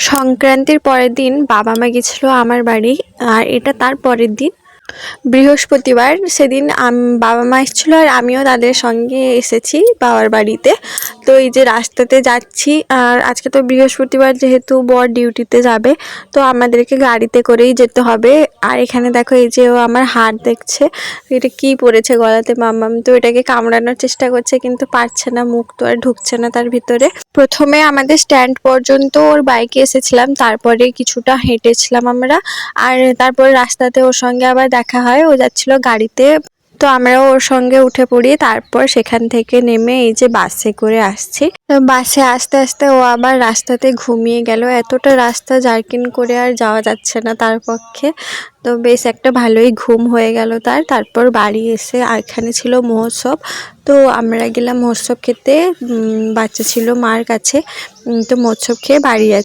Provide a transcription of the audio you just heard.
সংক্রান্তির পরের দিন বাবা মা গেছিল আমার বাড়ি। আর এটা তার পরের দিন বৃহস্পতিবার। সেদিন বাবা মা এসেছিলো আর আমিও তাদের সঙ্গে এসেছি বাবার বাড়িতে। তো এই যে রাস্তাতে যাচ্ছি, আর আজকে তো বৃহস্পতিবার যেহেতু বর ডিউটিতে যাবে, তো আমাদেরকে গাড়িতে করেই যেতে হবে। আর এখানে দেখো এই যে ও আমার হাত দেখছে, এটা কি পড়েছে গলাতে, মাম্মাম তো এটাকে কামড়ানোর চেষ্টা করছে কিন্তু পারছে না, মুখ তো আর ঢুকছে না তার ভিতরে। প্রথমে আমাদের স্ট্যান্ড পর্যন্ত ওর বাইকে এসেছিলাম, তারপরে কিছুটা হেঁটেছিলাম আমরা। আর তারপর রাস্তাতে ওর সঙ্গে আবার দেখা হয়, ও যাচ্ছিল গাড়িতে, তো আমরাও ওর সঙ্গে উঠে পড়ি। তারপর সেখান থেকে নেমে এই যে বাসে করে আসছি। তো বাসে আস্তে আস্তে ও আবার রাস্তাতে ঘুমিয়ে গেল, এতটা রাস্তা জার্কিং করে আর যাওয়া যাচ্ছে না তার পক্ষে। তো বেশ একটা ভালোই ঘুম হয়ে গেল তার। তারপর বাড়ি এসে এখানে ছিল মহোৎসব, তো আমরা গেলাম মহোৎসব খেতে। বাচ্চা ছিল মার কাছে, তো মহোৎসব খেয়ে বাড়ি যাচ্ছি।